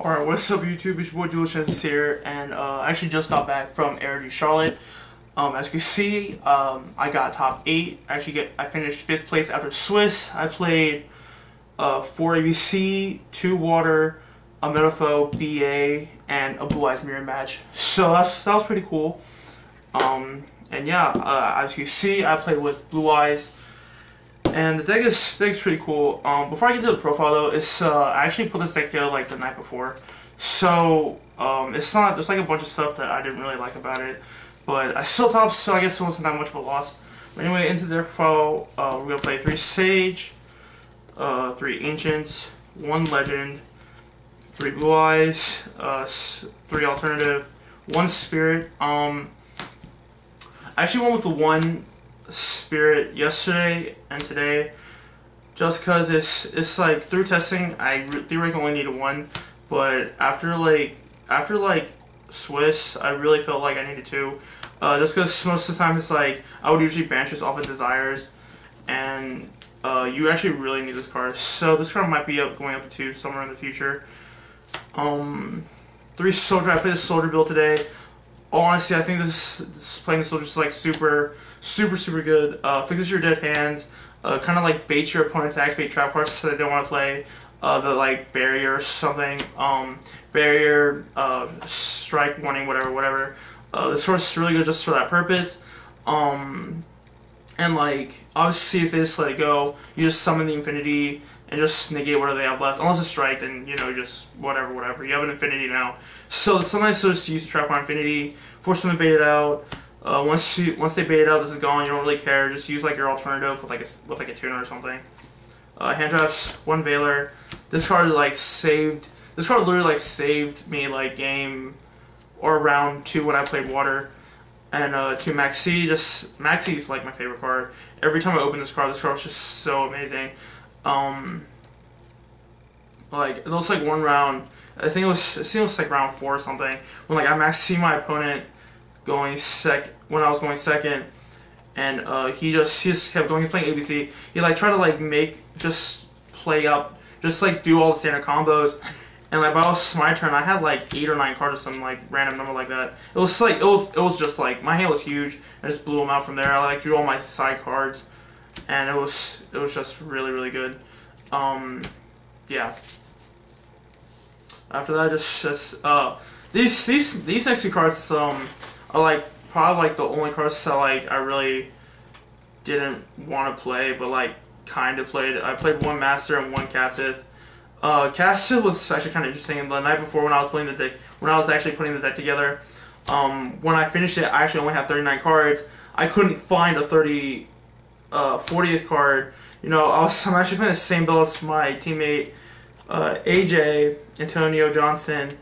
Alright, what's up YouTube? It's your boy DualSense here, and I actually just got back from ARG Charlotte. As you can see, I got top 8. I finished 5th place after Swiss. I played 4 ABC, 2 Water, a Metapho, BA, and a Blue Eyes Mirror match. So that was pretty cool. And yeah, as you can see, I played with Blue Eyes. And the deck is pretty cool. Before I get to the profile though, I actually put this deck together like the night before, so there's like a bunch of stuff that I didn't really like about it, but I still top, so I guess it wasn't that much of a loss. But anyway, into the profile, we're gonna play 3 Sage, 3 Ancients, 1 Legend, 3 Blue Eyes, 3 Alternative, 1 Spirit. I actually went with the 1 Spirit yesterday and today, just cause it's like through testing I theoretically only needed 1, but after Swiss I really felt like I needed 2, just cause most of the time it's like I would usually banish this off of Desires, and you actually really need this card, so this card might be going up to 2 somewhere in the future. 3 Soldier. I played the Soldier build today. Honestly, I think this playing Soldier is like super good. Fixes your dead hands, kind of like baits your opponent to activate trap cards so they don't want to play the like barrier or something. Barrier, strike, warning, whatever. This card is really good just for that purpose. And like obviously, if they just let it go, you just summon the Infinity and just negate whatever they have left. Unless it's strike, then you know, just whatever. You have an Infinity now, so sometimes just use the trap on Infinity, force them to bait it out. Once they bait it out, this is gone. You don't really care. Just use like your alternative with like a tuner or something. Hand traps, 1 Veiler. This card like saved. This card literally like saved me like game or round 2 when I played Water. And 2 Maxi. Just Maxi is like my favorite card. Every time I open this card was just so amazing. Like it was like one round. I think it was like round 4 or something when like I maxed my opponent going when I was going second, and he just kept going. He's playing ABC. He like tried to like play up, just like do all the standard combos, and like by it was my turn, I had like 8 or 9 cards or some like random number like that. It was like it was just like my hand was huge. I just blew him out from there. I like drew all my side cards, and it was just really good. Yeah. After that, these next 2 cards are like probably like the only cards that like I really didn't want to play, but like kind of played. I played 1 Master and 1 Catsith. Catsith was actually kind of interesting. The night before when I was actually putting the deck together, when I finished it, I actually only had 39 cards. I couldn't find a 40th card. You know, I'm actually playing the same build as my teammate AJ Antonio Johnson,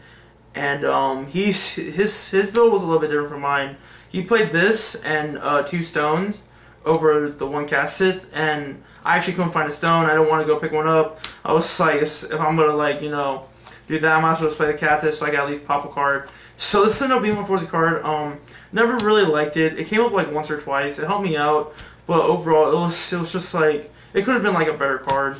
and his build was a little bit different from mine. He played this and 2 stones over the 1 Catsith, and I actually couldn't find a stone. I don't want to go pick one up. I was like, if I'm gonna like do that, I might as well just play the Catsith so I can at least pop a card. So this ended up being my 40th card. Never really liked it. It came up like once or twice. It helped me out, but overall it was just like it could have been like a better card.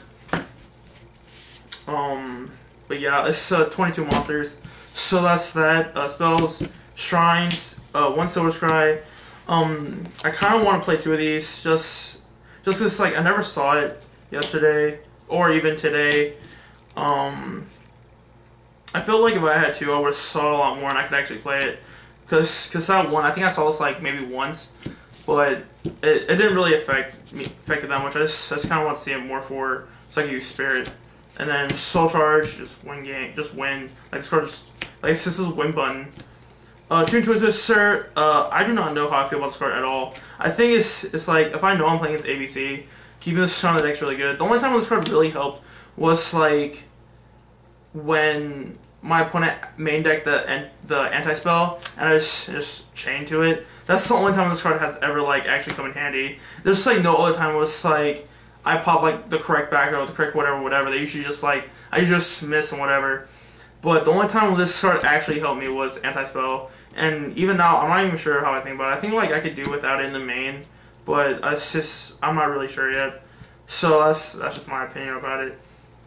But yeah, it's 22 monsters, so that's that. Spells, shrines, 1 Silver Scry. I kind of want to play 2 of these, just cause like I never saw it yesterday or even today. I feel like if I had 2, I would have saw it a lot more and I could actually play it. Cause that 1, I think I saw this like maybe once, but it didn't really affect it that much. I just kind of want to see it more so I can use Spirit. And then Soul Charge, just win game, just win. Like this card, this is a win button. Twin Twister. I do not know how I feel about this card at all. I think it's like if I know I'm playing against ABC, keeping this on the deck's really good. The only time when this card really helped was like when my opponent main decked the anti-spell and I just chained to it. That's the only time this card has ever like actually come in handy. There's like no other time where it's like I pop like the correct back row, the correct whatever. They usually just like I usually just miss and whatever. But the only time when this card actually helped me was anti-spell, and even now I'm not even sure how I think about it. I think like I could do without it in the main, but I'm not really sure yet. So that's just my opinion about it.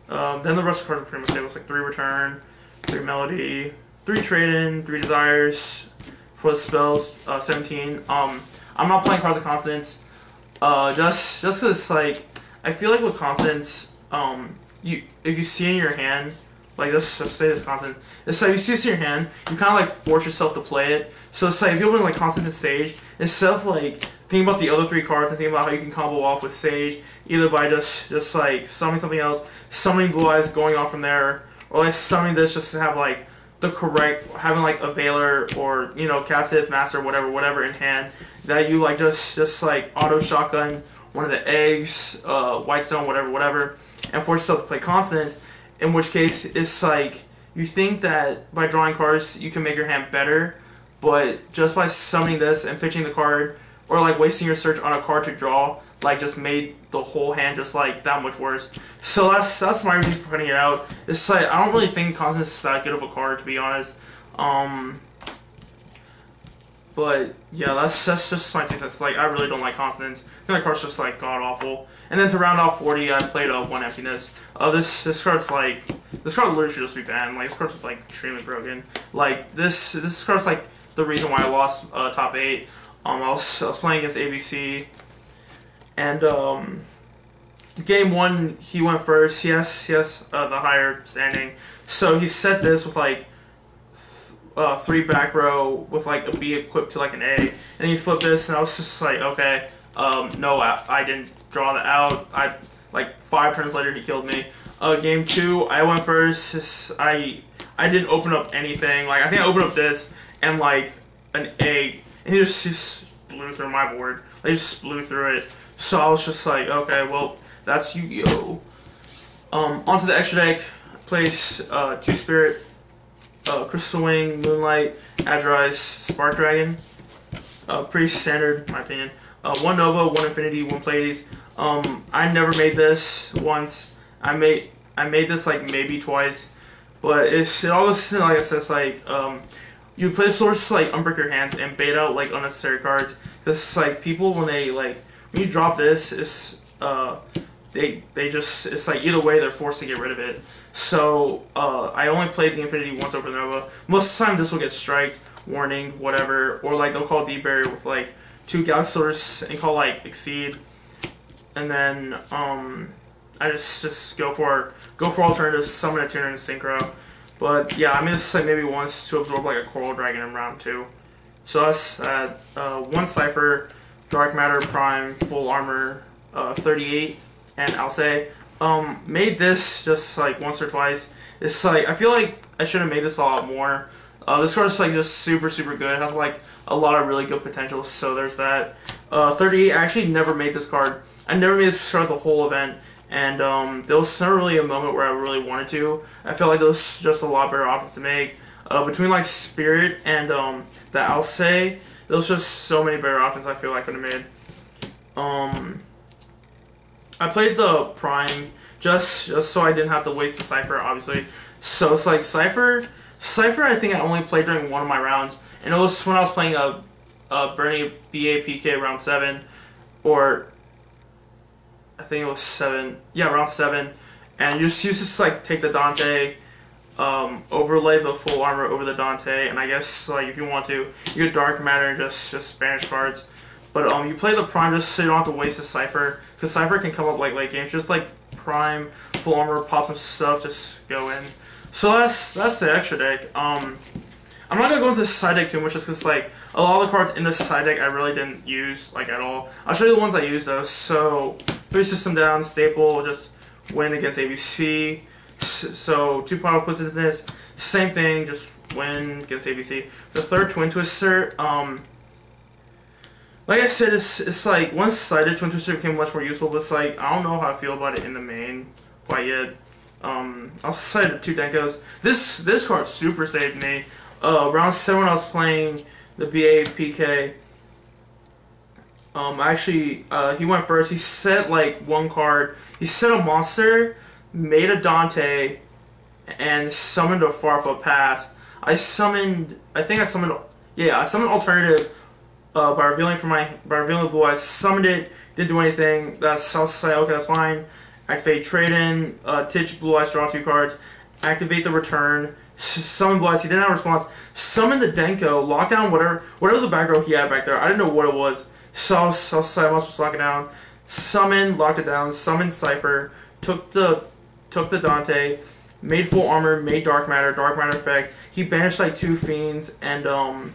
Then the rest of the cards are pretty much stable. It's like 3 return, 3 Melody, 3 Trade-in, 3 Desires for the spells, 17. I'm not playing cards of Constance, just because like I feel like with Constance, if you see in your hand, like let's say this Constance, it's like if you see this in your hand, you kind of like force yourself to play it. So it's like if you open like Constance and Sage, instead of like thinking about the other 3 cards and thinking about how you can combo off with Sage, either by just like summoning something else, summoning Blue Eyes, going on from there, or like summoning this just to have like the correct, having like a Veiler or Captive Master, whatever in hand, that you like just like auto shotgun one of the eggs, Whitestone, whatever, and force yourself to play Constance. In which case, it's like you think that by drawing cards you can make your hand better, but just by summoning this and pitching the card, or like wasting your search on a card to draw, like just made the whole hand just like that much worse. So that's my reason for cutting it out. It's like I don't really think Constance is that good of a card, to be honest. But yeah, that's just my take. That's like I really don't like Constance. I think that card's just like god awful. And then to round off 40, I played 1 Emptiness. This card's like this card literally should just be banned. Like this card's like extremely broken. Like this card's like the reason why I lost top 8. I was playing against ABC, and game 1 he went first. He has the higher standing, so he set this with like 3 back row with like a B equipped to like an A, and then he flipped this, and I was just like, okay, no, I didn't draw that out. Like 5 turns later he killed me. Game 2 I went first. I didn't open up anything. Like I think I opened up this and like an egg. And he just blew through my board. They just blew through it. So I was just like, okay, well, that's Yu-Gi-Oh! Onto the extra deck. Place 2 Spirit, Crystal Wing, Moonlight, Adrise, Spark Dragon. Pretty standard, in my opinion. 1 Nova, 1 Infinity, 1 Pleiades. I never made this once. I made this like maybe twice. But it always, like I said, it's like, you play source to like unbreak your hands and bait out like unnecessary cards. Because like people when you drop this, it's it's like either way they're forced to get rid of it. So I only played the Infinity once over Nova. Most of the time this will get striked, warning, whatever, or like they'll call Deep Barrier with like 2 Galaxy Swords and call like Exceed, and then I just go for alternatives, summon a tuner and synchro. But yeah, I mean this like maybe once to absorb like a Coral Dragon in round 2. So that's 1 Cypher, Dark Matter, Prime, Full Armor, 38, and Alcei. Made this just like once or twice. It's like I feel like I should have made this a lot more. This card is like just super good. It has like a lot of really good potential. So there's that. 38. I actually never made this card. I never made this card the whole event. And there was never really a moment where I really wanted to. I felt like there was just a lot better options to make. Between like Spirit and the Alcei, there was just so many better options I feel like I could have made. I played the Prime just so I didn't have to waste the Cypher, obviously. So it's like Cypher I think I only played during one of my rounds, and it was when I was playing a Bernie BAPK round 7, or I think it was 7. Yeah, round 7. And you just like take the Dante, overlay the full armor over the Dante, and I guess like if you want to, you get Dark Matter and just banish cards. But you play the Prime just so you don't have to waste the Cypher, because Cypher can come up like late games. Just like Prime, full armor, pop some stuff, just go in. So that's the extra deck. I'm not gonna go into the side deck too much, just because like a lot of the cards in the side deck I really didn't use like at all. I'll show you the ones I used though. So 3 System Down, Staple, just win against ABC. So 2 Power puts into this, same thing, just win against ABC. The third Twin Twister, like I said, it's like one-sided. Twin Twister became much more useful, but it's like I don't know how I feel about it in the main quite yet. I'll cite the 2 Denkos. This card super saved me. Round 7 when I was playing the BA PK. Actually, he went first. He set like 1 card. He set a monster, made a Dante, and summoned a Farfa Pass. I summoned alternative. By revealing the Blue Eyes, summoned it, didn't do anything. I was like, okay, that's fine. Activate Trade-in, Titch Blue Eyes, draw 2 cards, activate the return, summon Blast. He didn't have a response. Summon the Denko, lock down whatever the back row he had back there. I didn't know what it was. So I must just lock it down. Summon, locked it down. Summon Cypher. Took the Dante. Made full armor. Made dark matter effect. He banished like 2 fiends and a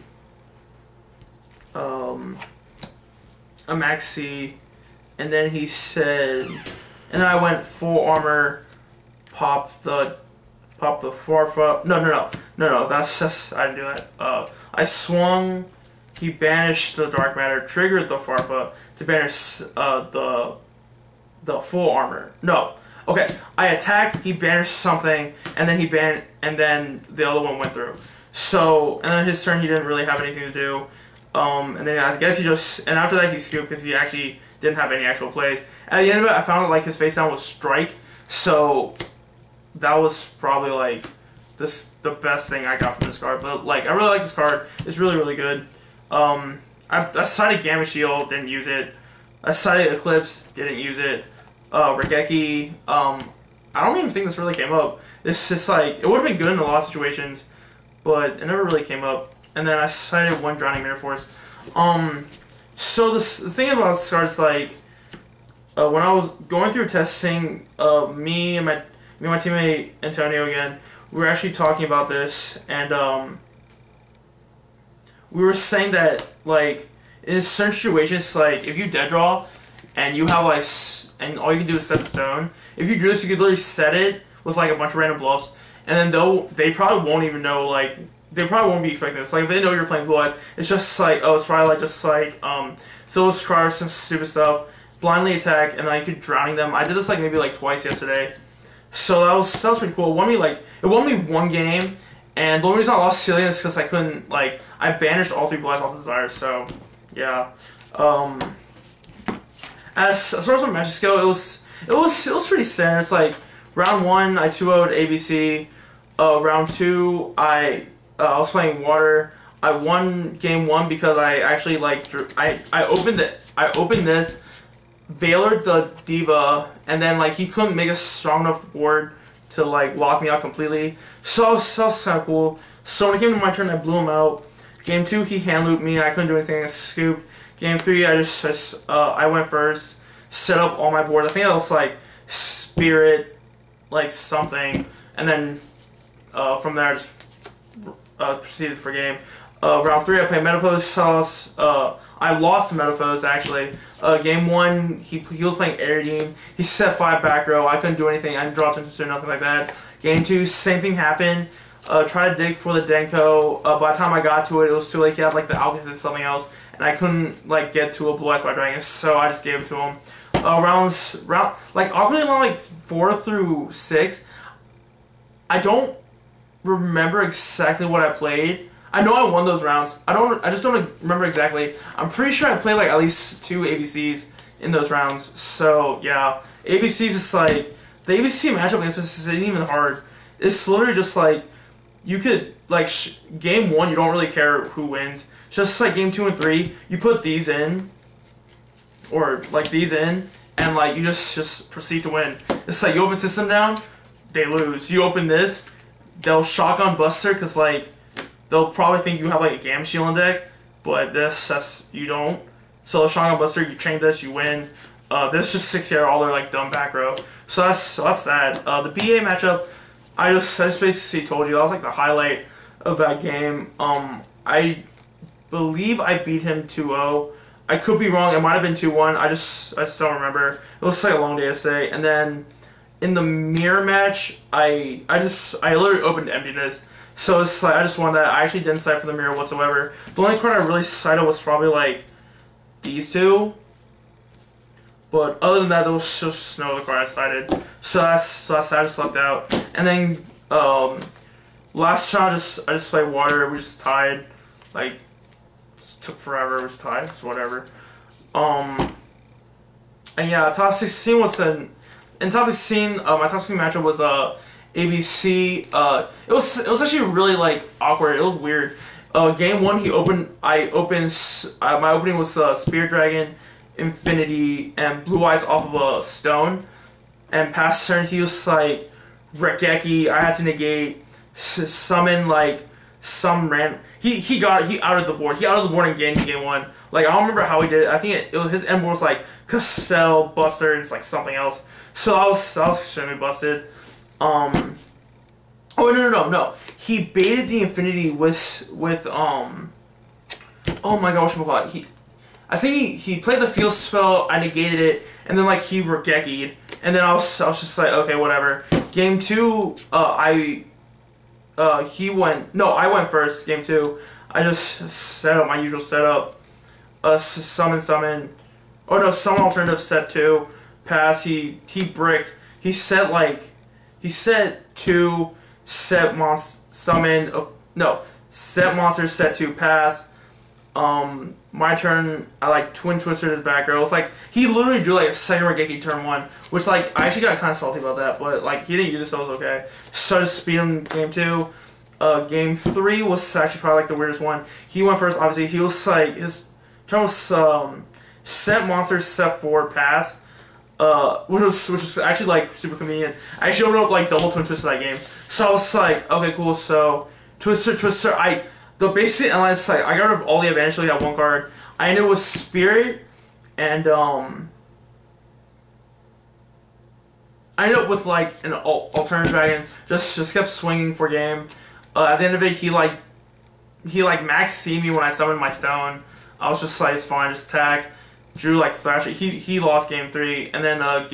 maxi, and then he said, and then I went full armor, pop the Farfa. No. That's just, I didn't do that. I swung. He banished the dark matter, triggered the Farfa to banish the full armor. No. Okay, I attacked, he banished something, and then and then the other one went through. So, and then his turn, he didn't really have anything to do. And then I guess and after that he scooped because he actually didn't have any actual plays. At the end of it, I found that like his face down was strike, so that was probably like the best thing I got from this card. But like, I really like this card. It's really, really good. I cited Gamma Shield, didn't use it. I cited Eclipse, didn't use it. Regeki, I don't even think this really came up. It's just like, it would have been good in a lot of situations, but it never really came up. And then I cited 1 Drowning Mirror Force. So the thing about this card is like, when I was going through testing, me and my teammate Antonio again, we were actually talking about this, and we were saying that like in certain situations, like if you dead draw and you have like and all you can do is set the stone, if you drew this, you could literally set it with like a bunch of random bluffs, and then they probably won't even know, like they probably won't be expecting this. Like if they know you're playing Blue Eyes, it's just like, oh, it's probably like just like Silver Scry, some stupid stuff, blindly attack, and then you could drowning them. I did this like maybe like twice yesterday. So that was pretty cool. It won me 1 game, and the only reason I lost Cillian is because I couldn't, like, I banished all 3 Blue Eyes off Desire, so yeah. As far as my matches go, it was pretty standard. It's like round 1 I 2-0'd ABC. Round 2 I was playing Water. I won game 1 because I actually like I opened this, Veilered the Diva, and then like he couldn't make a strong enough board to like lock me out completely. So that was kind of cool. So when it came to my turn, I blew him out. Game 2 he hand looped me. I couldn't do anything. I scooped. Game 3 I went first, set up all my boards. I think I was like Spirit, like something, and then from there I just proceeded for game. Round 3 I played Metaphos. I lost to Metaphos actually. Game 1 he was playing Aerodine. He set 5 back row. I couldn't do anything. I didn't draw attention to nothing like that. Game 2 same thing happened. Tried to dig for the Denko. By the time I got to it, it was too late. He had like the Alchemist and something else, and I couldn't like get to a Blue Eyes by Dragon, so I just gave it to him. Awkwardly around like 4 through 6, I don't remember exactly what I played. I know I won those rounds. I just don't remember exactly. I'm pretty sure I played like at least 2 ABCs in those rounds. So yeah, ABCs is like, the ABC matchup against this isn't even hard. It's literally just like, you could like game 1 you don't really care who wins. Just like game 2 and 3 you put these in, or like these in, and like you just proceed to win. It's like you open system down, they lose. You open this, they'll shotgun Buster because like they'll probably think you have like a Gamma Shield in deck, but that's you don't. So the shotgun Buster, you chain this, you win. This just 6 here, all their like dumb back row. So that's that. The BA matchup, I just basically told you that was like the highlight of that game. I believe I beat him 2-0. I could be wrong. It might have been 2-1. I just don't remember. It was like a long day yesterday. And then in the mirror match, I literally opened Emptiness. So it's like I just won that. I actually didn't cite for the mirror whatsoever. The only card I really cited was probably like these 2. But other than that, there was just no other card I cited. So that's I just lucked out. And then last round I just played Water. We just tied. Like it took forever. It was tied. So whatever. And yeah, top 16 was in top 16. My top 16 matchup was ABC. It was actually really like awkward. It was weird. Game 1 my opening was Spirit Dragon, Infinity, and Blue Eyes off of a stone. And past turn he was like Regeki. I had to negate, summon like some random. He outed the board. He outed the board in game one. Like I don't remember how he did it. I think his end board was like Cassell, Buster, and it's like something else. So I was extremely busted. Oh no. He baited the Infinity with oh my god, whatchamacallit. I think he played the field spell, I negated it, and then like he Regeki'd, and then I was just like, okay, whatever. Game 2, I went first, game 2. I just set up my usual setup. Summon. Oh no, summon alternative set 2. Pass, he bricked. He set 2, set monster, summon, set monster, set 2, pass. My turn, I like twin twisted his back row. It's like he literally drew like a second Regeki turn 1, which like I actually got kind of salty about that, but like he didn't use it, so it was okay. So I just speed him game 2. Game 3 was actually probably like the weirdest one. He went first, obviously. He was like his turn was set monster, set 4, pass. Which was actually like super convenient. I actually opened up like double twin twister that game, so I was like, okay, cool. So twister. The basic analysis, like I got rid of all the advantage, so we had one card. I ended with Spirit, and I ended up with like an alternative dragon. Just kept swinging for game. At the end of it, he max C me when I summoned my stone. I was just like, it's fine, just attack. Drew like Thrash. He lost game 3, and then that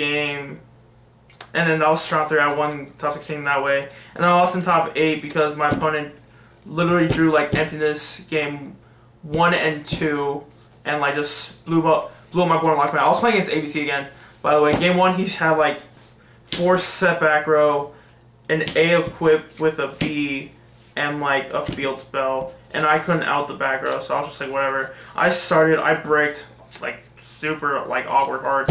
was round 3. I won top 16 that way, and then I lost in top 8 because my opponent literally drew like Emptiness game 1 and 2, and like just blew up my board and locked me out. I was playing against ABC again, by the way. Game 1 he had like 4 set back row, an A equipped with a B, and like a field spell, and I couldn't out the back row, so I was just like, whatever. I bricked like super like awkward hard,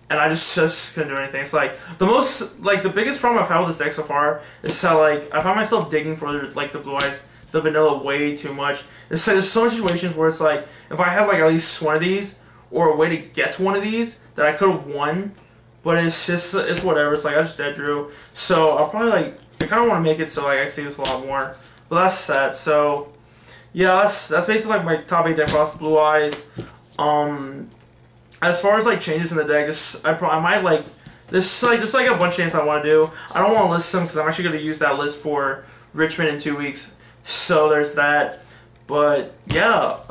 and I just couldn't do anything. It's like the biggest problem I've had with this deck so far is that like I find myself digging for like the blue eyes, the vanilla way too much. It's like there's so many situations where it's like if I had like at least one of these or a way to get to one of these that I could have won, but it's whatever. It's like I just dead drew, so I'll probably like I kind of want to make it so like I see this a lot more. But that's that. So yeah, that's basically like my top 8 deck class, blue eyes. As far as like changes in the deck, I might like this like just like a bunch of changes I want to do. I don't want to list them because I'm actually going to use that list for Richmond in 2 weeks. So there's that. But yeah,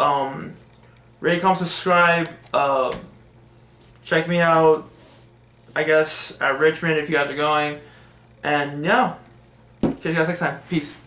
rate, comment, subscribe. Check me out, I guess, at Richmond if you guys are going. And yeah, catch you guys next time. Peace.